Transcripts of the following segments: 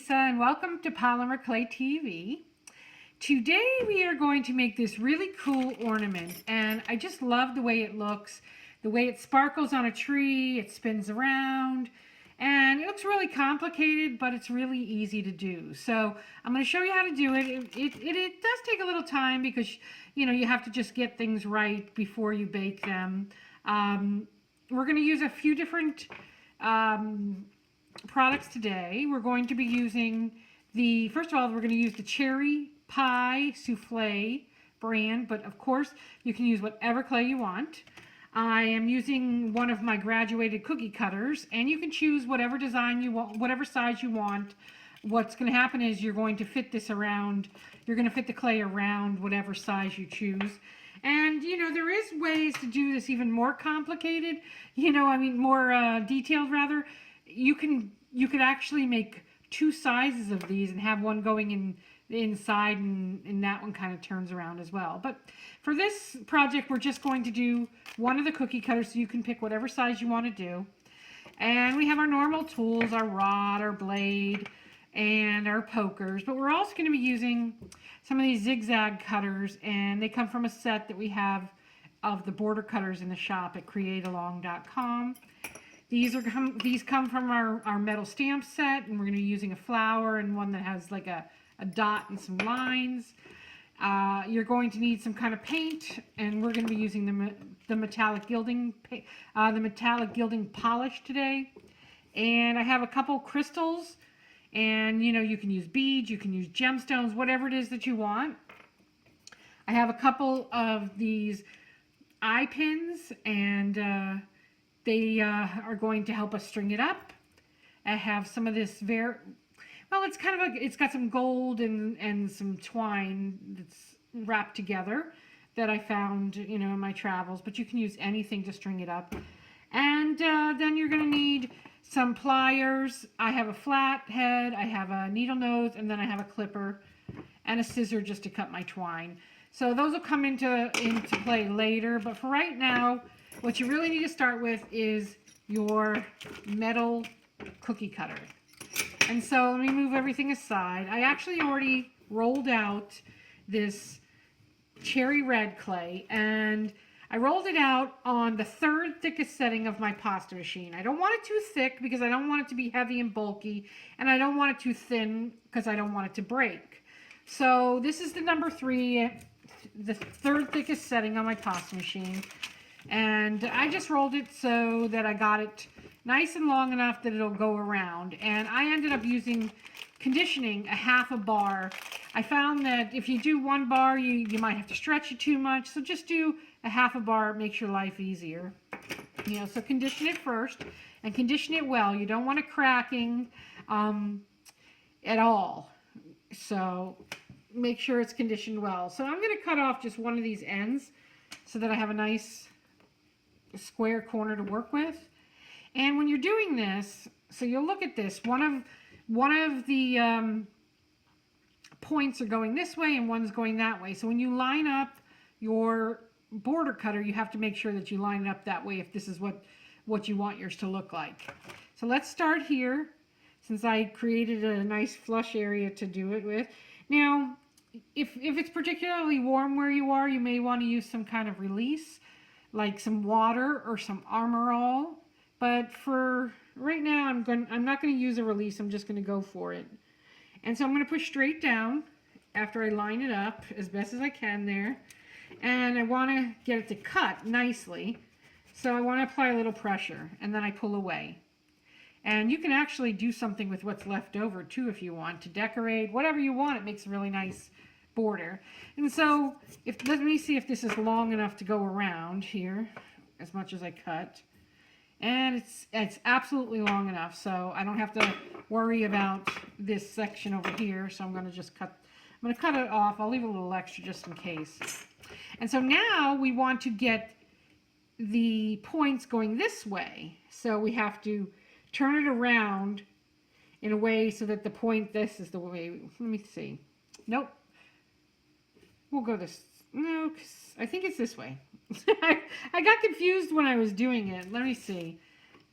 Lisa and welcome to Polymer Clay TV. Today we are going to make this really cool ornament, and I just love the way it looks, the way it sparkles on a tree, it spins around, and it looks really complicated, but it's really easy to do. So I'm going to show you how to do it. It does take a little time because you have to just get things right before you bake them. We're going to use a few different products today. We're going to be using first of all, we're going to use the Cherry Pie Souffle brand, but of course you can use whatever clay you want. I am using one of my graduated cookie cutters, and you can choose whatever design you want, whatever size you want. What's going to happen is you're going to fit this around, you're going to fit the clay around whatever size you choose. And there is ways to do this even more complicated, more detailed rather. You could actually make two sizes of these and have one going inside and that one kind of turns around as well. But for this project, we're just going to do one of the cookie cutters, so you can pick whatever size you want to do. And we have our normal tools, our rod, our blade, and our pokers. But we're also going to be using some of these zigzag cutters, and they come from a set that we have of the border cutters in the shop at createalong.com. These come from our metal stamp set, and we're going to be using a flower and one that has like a dot and some lines. You're going to need some kind of paint, and we're going to be using the metallic gilding polish today. And I have a couple crystals, and you can use beads, you can use gemstones, whatever it is that you want. I have a couple of these eye pins, and they are going to help us string it up. I have some of this it's got some gold and some twine that's wrapped together that I found, in my travels, but you can use anything to string it up. And then you're going to need some pliers. I have a flat head, I have a needle nose, and then I have a clipper and a scissor just to cut my twine. So those will come into play later, but for right now, what you really need to start with is your metal cookie cutter. And so let me move everything aside. I actually already rolled out this cherry red clay, and I rolled it out on the third thickest setting of my pasta machine. I don't want it too thick because I don't want it to be heavy and bulky, and I don't want it too thin because I don't want it to break. So this is the number 3, the third thickest setting on my pasta machine. And I just rolled it so that I got it nice and long enough that it'll go around. And I ended up using conditioning a half a bar. I found that if you do 1 bar, you might have to stretch it too much. So just do a half a bar. It makes your life easier. So condition it first, and condition it well. You don't want it cracking at all. So make sure it's conditioned well. So I'm going to cut off just one of these ends so that I have a nice square corner to work with. And when you're doing this, so you'll look at this, one of the points are going this way and one's going that way. So when you line up your border cutter, you have to make sure that you line it up that way if this is what you want yours to look like. So let's start here, since I created a nice flush area to do it with. Now, if it's particularly warm where you are, you may want to use some kind of release, like some water or some Armor All. But for right now, I'm not going to use a release. I'm just going to go for it. And so I'm going to push straight down after I line it up as best as I can there. And I want to get it to cut nicely. So I want to apply a little pressure, and then I pull away. And you can actually do something with what's left over too if you want to decorate, whatever you want. It makes a really nice border. And so let me see if this is long enough to go around here as much as I cut. And it's absolutely long enough, so I don't have to worry about this section over here. So I'm going to just cut it off. I'll leave a little extra just in case. And so now we want to get the points going this way. So we have to turn it around in a way so that the point, this is the way. Let me see. Nope. We'll go this. No, 'cause I think it's this way. I got confused when I was doing it. Let me see.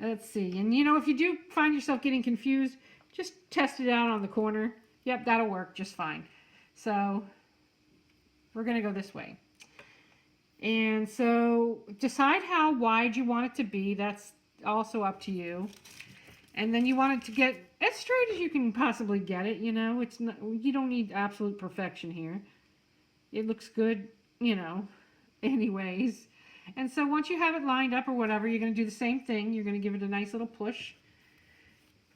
Let's see. And if you do find yourself getting confused, just test it out on the corner. Yep, that'll work just fine. So we're going to go this way. And so decide how wide you want it to be. That's also up to you. And then you want it to get as straight as you can possibly get it. You know, it's not, you don't need absolute perfection here. It looks good, you know, anyways. And so once you have it lined up or whatever, you're going to do the same thing. You're going to give it a nice little push.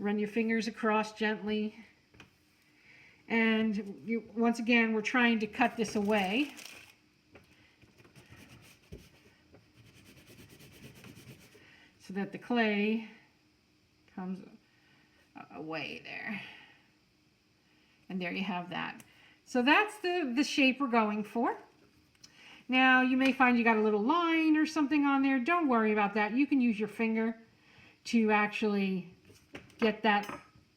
Run your fingers across gently. And once again, we're trying to cut this away. So that the clay comes away there. And there you have that. So that's the shape we're going for. Now you may find you got a little line or something on there. Don't worry about that. You can use your finger to actually get that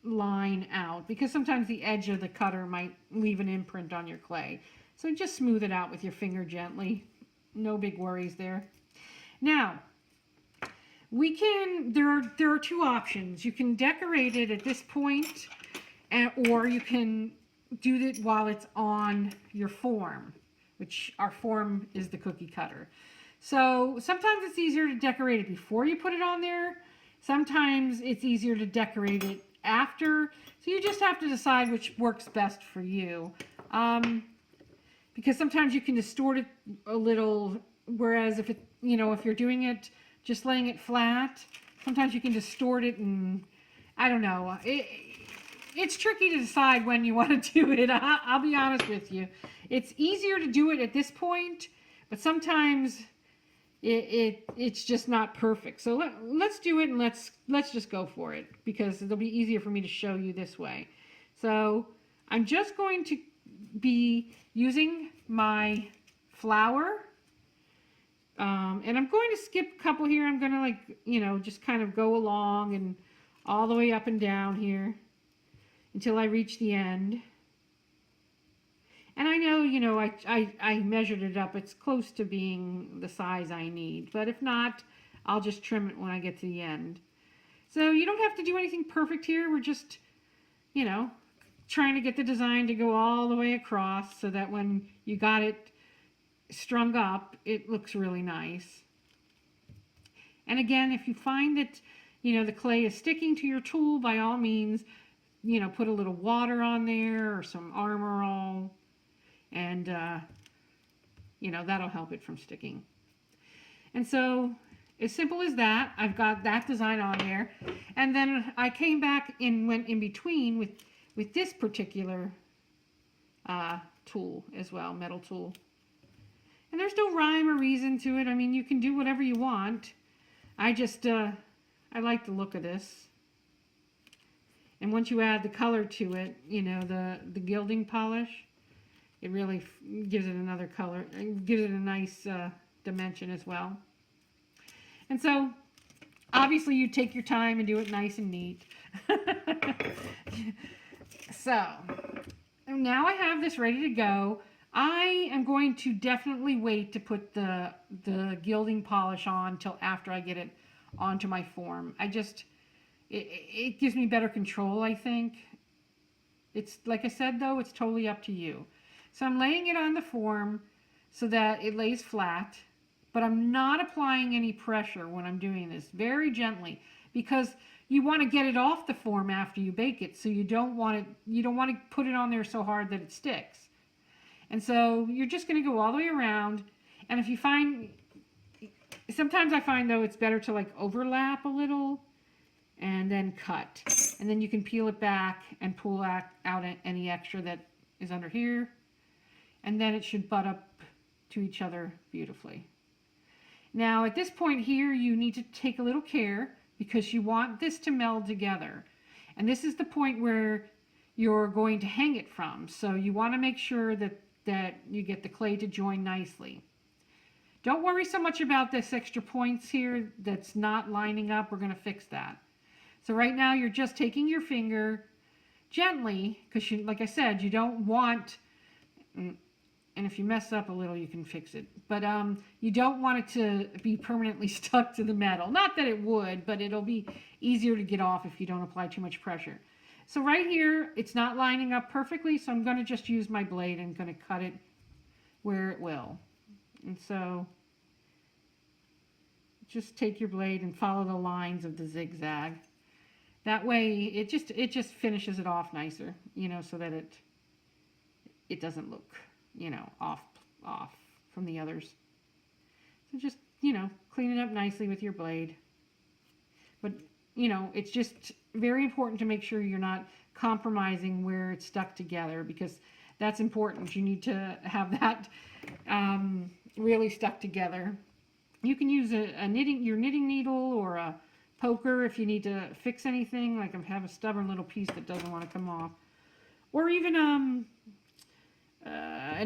line out, because sometimes the edge of the cutter might leave an imprint on your clay. So just smooth it out with your finger gently. No big worries there. Now, there are two options. You can decorate it at this point, or you can do it while it's on your form, which our form is the cookie cutter. So sometimes it's easier to decorate it before you put it on there. Sometimes it's easier to decorate it after. So you just have to decide which works best for you. Because sometimes you can distort it a little, whereas if you're doing it just laying it flat, sometimes you can distort it, and I don't know. It's tricky to decide when you want to do it. I'll be honest with you. It's easier to do it at this point, but sometimes it's just not perfect. So let's do it, and let's just go for it, because it'll be easier for me to show you this way. So I'm just going to be using my flour. And I'm going to skip a couple here. I'm going to just kind of go along and all the way up and down here until I reach the end. And I know, I measured it up. It's close to being the size I need. But if not, I'll just trim it when I get to the end. So you don't have to do anything perfect here. We're just, trying to get the design to go all the way across so that when you got it strung up, it looks really nice. And again, if you find that the clay is sticking to your tool, by all means, put a little water on there or some Armor All, and that'll help it from sticking. And so as simple as that, I've got that design on there, and then I came back and went in between with this particular tool as well, metal tool. And there's no rhyme or reason to it. I mean, you can do whatever you want. I just, I like the look of this. And once you add the color to it, the gilding polish, it really gives it another color. It gives it a nice dimension as well. And so, obviously, you take your time and do it nice and neat. So, now I have this ready to go. I am going to definitely wait to put the gilding polish on till after I get it onto my form. It gives me better control, I think. It's, like I said, though, it's totally up to you. So I'm laying it on the form so that it lays flat, but I'm not applying any pressure when I'm doing this, very gently, because you want to get it off the form after you bake it, so you don't want to put it on there so hard that it sticks. And so you're just going to go all the way around. And if you find, sometimes I find though it's better to overlap a little and then cut. And then you can peel it back and pull out any extra that is under here. And then it should butt up to each other beautifully. Now at this point here, you need to take a little care because you want this to meld together. And this is the point where you're going to hang it from. So you want to make sure that you get the clay to join nicely. Don't worry so much about this extra points here that's not lining up. We're going to fix that. So right now you're just taking your finger gently, because like I said, you don't want, and if you mess up a little you can fix it, but you don't want it to be permanently stuck to the metal. Not that it would, but it'll be easier to get off if you don't apply too much pressure. So right here, it's not lining up perfectly, so I'm going to just use my blade and going to cut it where it will. And so just take your blade and follow the lines of the zigzag. That way it just finishes it off nicer, you know, so that it doesn't look, you know, off from the others. So just, you know, clean it up nicely with your blade. But, you know, it's just very important to make sure you're not compromising where it's stuck together, because that's important. You need to have that really stuck together. You can use your knitting needle or a poker if you need to fix anything, like I have a stubborn little piece that doesn't want to come off, or even an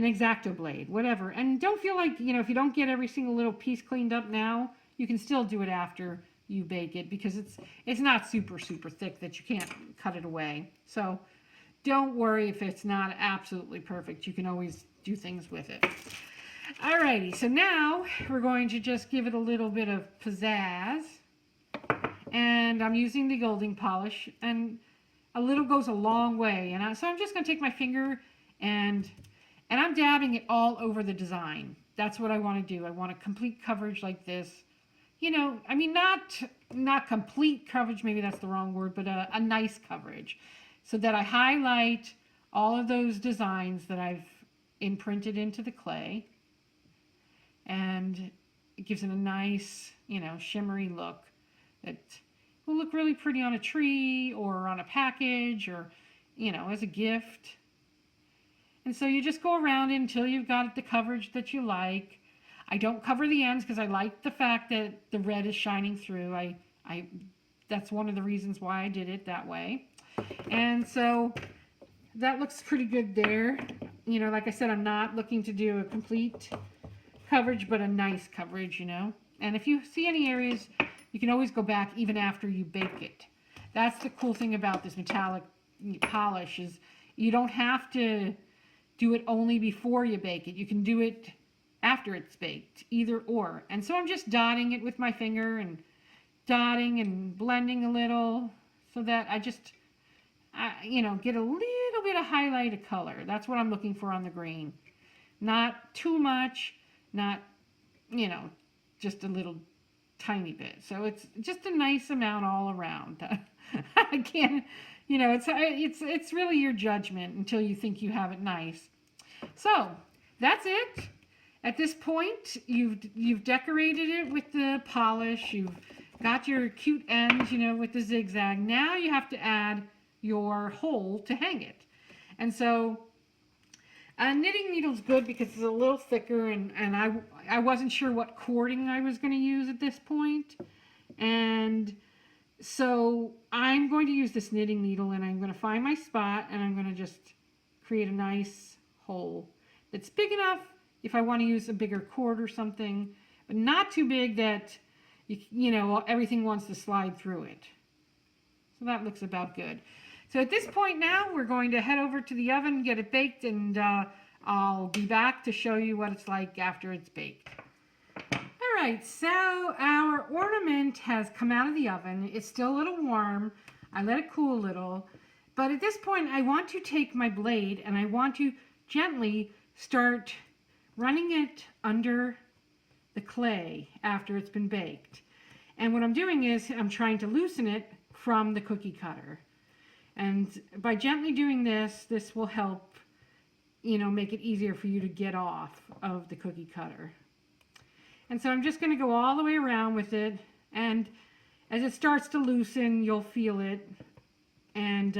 X-Acto blade, whatever. And don't feel like, you know, if you don't get every single little piece cleaned up now, you can still do it after you bake it, because it's not super thick that you can't cut it away. So don't worry if it's not absolutely perfect. You can always do things with it. Alrighty, so now we're going to just give it a little bit of pizzazz. And I'm using the gilding polish, and a little goes a long way. And so I'm just going to take my finger and I'm dabbing it all over the design. That's what I want to do. I want a complete coverage like this. You know, I mean, not complete coverage, maybe that's the wrong word, but a nice coverage, so that I highlight all of those designs that I've imprinted into the clay, and it gives it a nice, you know, shimmery look that will look really pretty on a tree or on a package, or, you know, as a gift. And so you just go around it until you've got the coverage that you like. I don't cover the ends because I like the fact that the red is shining through. That's one of the reasons why I did it that way. And so that looks pretty good there. You know, like I said, I'm not looking to do a complete coverage, but a nice coverage, you know. And if you see any areas, you can always go back even after you bake it. That's the cool thing about this metallic polish, is you don't have to do it only before you bake it. You can do it after it's baked, either or. And so I'm just dotting it with my finger, and dotting and blending a little, so that I you know, get a little bit of highlighted color. That's what I'm looking for on the green. Not too much, not, you know, just a little tiny bit. So it's just a nice amount all around. I can't, you know, it's really your judgment until you think you have it nice. So that's it. At this point, you've decorated it with the polish. You've got your cute ends, you know, with the zigzag. Now you have to add your hole to hang it. And so a knitting needle's good because it's a little thicker, and I wasn't sure what cording I was going to use at this point. And so I'm going to use this knitting needle, and I'm going to find my spot, and I'm going to just create a nice hole that's big enough if I want to use a bigger cord or something, but not too big that you know, everything wants to slide through it. So that looks about good. So at this point now, we're going to head over to the oven, get it baked, and I'll be back to show you what it's like after it's baked. All right, so our ornament has come out of the oven. It's still a little warm. I let it cool a little. But at this point, I want to take my blade, and I want to gently start running it under the clay after it's been baked. And what I'm doing is I'm trying to loosen it from the cookie cutter. And by gently doing this, this will help, you know, make it easier for you to get off of the cookie cutter. And so I'm just going to go all the way around with it. And as it starts to loosen, you'll feel it. And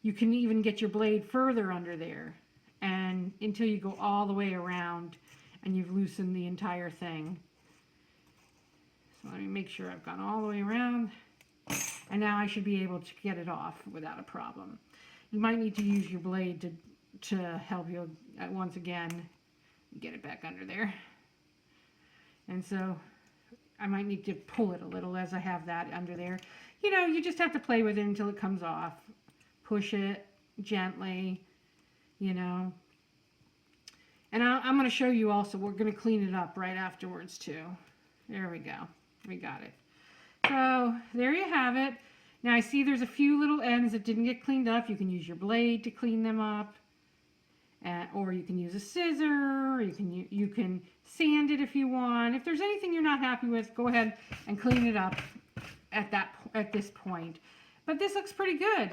you can even get your blade further under there, and until you go all the way around and you've loosened the entire thing. So let me make sure I've gone all the way around. And now I should be able to get it off without a problem. You might need to use your blade to help you once again get it back under there. And so I might need to pull it a little as I have that under there. You know, you just have to play with it until it comes off. Push it gently, you know. And I'm going to show you also, we're going to clean it up right afterwards too. There we go. We got it. So there you have it. Now I see there's a few little ends that didn't get cleaned up. You can use your blade to clean them up, or you can use a scissor, or you can sand it if you want. If there's anything you're not happy with, go ahead and clean it up at this point. But this looks pretty good.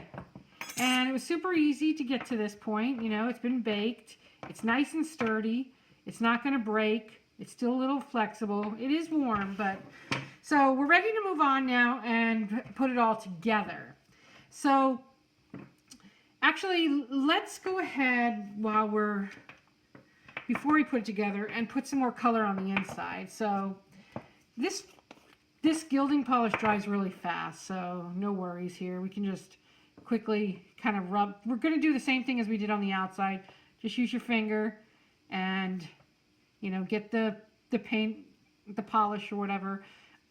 And it was super easy to get to this point. You know, it's been baked. It's nice and sturdy. It's not going to break. It's still a little flexible. It is warm, but... So we're ready to move on now and put it all together. So actually, let's go ahead before we put it together and put some more color on the inside. So this gilding polish dries really fast, so no worries here. We can just quickly kind of rub. We're going to do the same thing as we did on the outside. Just use your finger and, you know, get the paint, the polish or whatever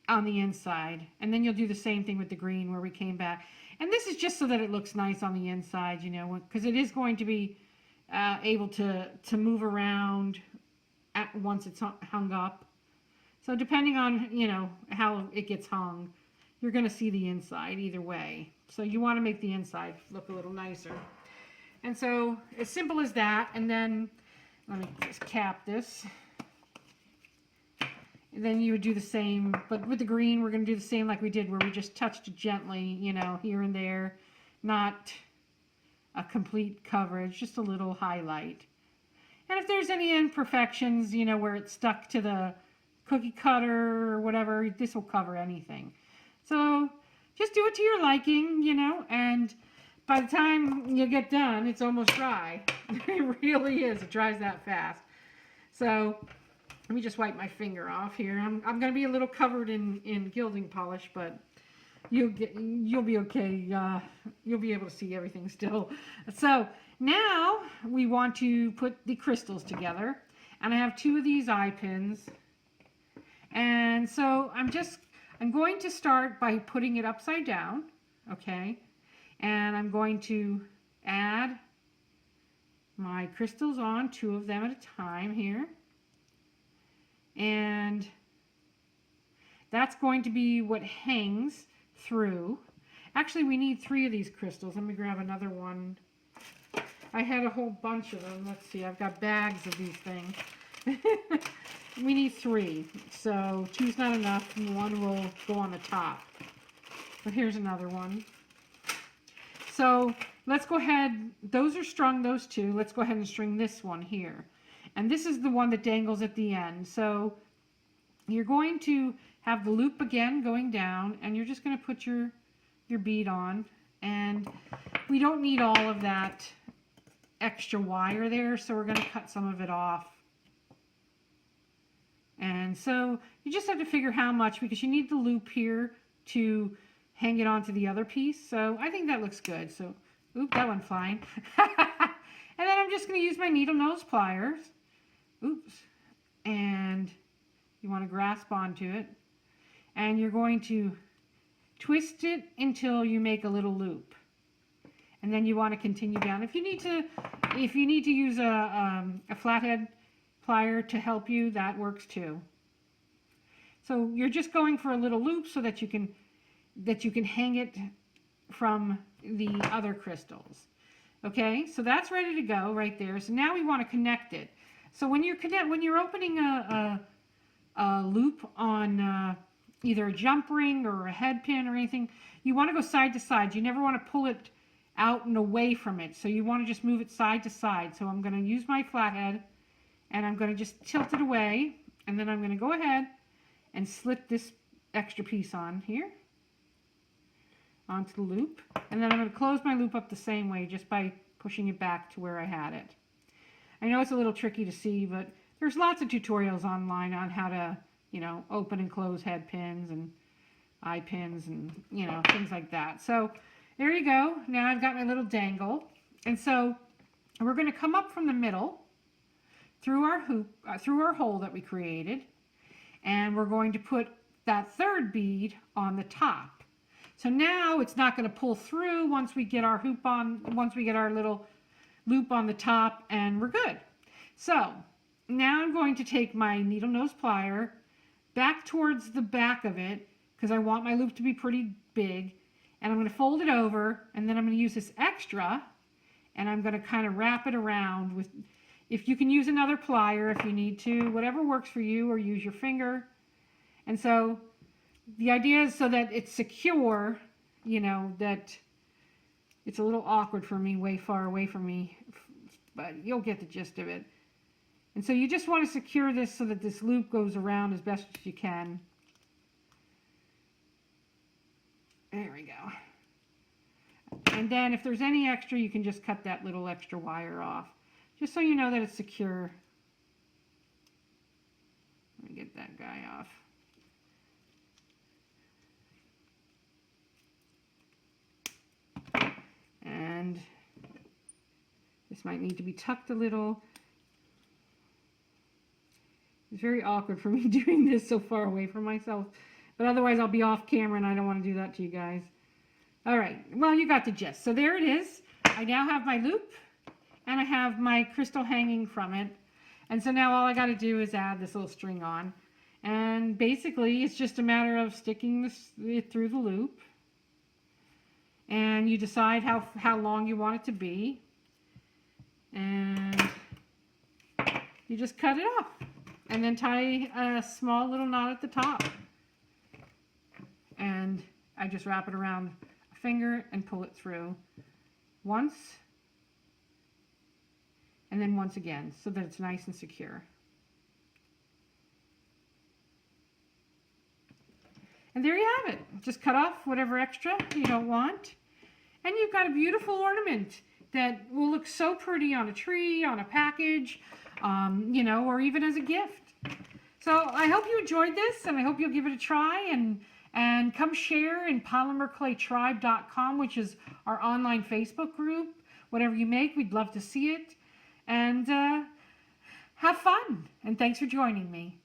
on the inside. And then you'll do the same thing with the green where we came back. And this is just so that it looks nice on the inside, you know, because it is going to be able to move around once it's hung up. So depending on, you know, how it gets hung, you're going to see the inside either way. So you want to make the inside look a little nicer. And so as simple as that. And then let me just cap this. And then you would do the same, but with the green, we're going to do the same like we did where we just touched it gently, you know, here and there. Not a complete coverage, just a little highlight. And if there's any imperfections, you know, where it's stuck to the cookie cutter or whatever, this will cover anything. So just do it to your liking, you know, and by the time you get done, it's almost dry. It really is. It dries that fast. So let me just wipe my finger off here. I'm going to be a little covered in gilding polish, but you'll be okay. You'll be able to see everything still. So now we want to put the crystals together, and I have 2 of these eye pins. And so I'm going to start by putting it upside down, okay? And I'm going to add my crystals on, 2 of them at a time here. And that's going to be what hangs through. Actually, we need 3 of these crystals. Let me grab another one. I had a whole bunch of them. Let's see, I've got bags of these things. We need 3, so 2's not enough, and 1 will go on the top. But here's another one. So let's go ahead, those are strung, those 2. Let's go ahead and string this one here. And this is the one that dangles at the end. So you're going to have the loop again going down, and you're just going to put your bead on. And we don't need all of that extra wire there, so we're going to cut some of it off. And so you just have to figure how much, because you need the loop here to hang it onto the other piece. So I think that looks good. So, oop, that went fine. And then I'm just going to use my needle nose pliers. Oops. And you want to grasp onto it. And you're going to twist it until you make a little loop. And then you want to continue down. If you need to use a flathead plier to help you, that works too. So you're just going for a little loop so that you can hang it from the other crystals. Okay, so that's ready to go right there. So now we want to connect it. So when you're opening a loop on either a jump ring or a head pin or anything, you want to go side to side. You never want to pull it out and away from it. So you want to just move it side to side. So I'm going to use my flathead and I'm going to just tilt it away, and then I'm going to go ahead and slip this extra piece on here onto the loop, and then I'm going to close my loop up the same way just by pushing it back to where I had it. I know it's a little tricky to see, but there's lots of tutorials online on how to, you know, open and close head pins and eye pins and, you know, things like that. So there you go. Now I've got my little dangle, and so we're going to come up from the middle through our hoop, through our hole that we created, and we're going to put that 3rd bead on the top. So now it's not going to pull through once we get our hoop on, once we get our little loop on the top, and we're good. So now I'm going to take my needle nose plier back towards the back of it, because I want my loop to be pretty big, and I'm going to fold it over, and then I'm going to use this extra, and I'm going to kind of wrap it around with, if you can use another plier if you need to, whatever works for you, or use your finger. And so the idea is so that it's secure, you know, that it's a little awkward for me, way far away from me, but you'll get the gist of it. And so you just want to secure this so that this loop goes around as best as you can. There we go. And then if there's any extra, you can just cut that little extra wire off, just so you know that it's secure. Let me get that guy off. And this might need to be tucked a little. It's very awkward for me doing this so far away from myself, but otherwise I'll be off camera and I don't want to do that to you guys. All right, well, you got the gist. So there it is. I now have my loop and I have my crystal hanging from it. And so now all I got to do is add this little string on. And basically it's just a matter of sticking it through the loop. And you decide how long you want it to be. And you just cut it off. And then tie a small little knot at the top. And I just wrap it around a finger and pull it through once. And then once again, so that it's nice and secure. And there you have it. Just cut off whatever extra you don't want. And you've got a beautiful ornament that will look so pretty on a tree, on a package, you know, or even as a gift. So I hope you enjoyed this, and I hope you'll give it a try, and come share in polymerclaytribe.com, which is our online Facebook group. Whatever you make, we'd love to see it. And have fun. And thanks for joining me.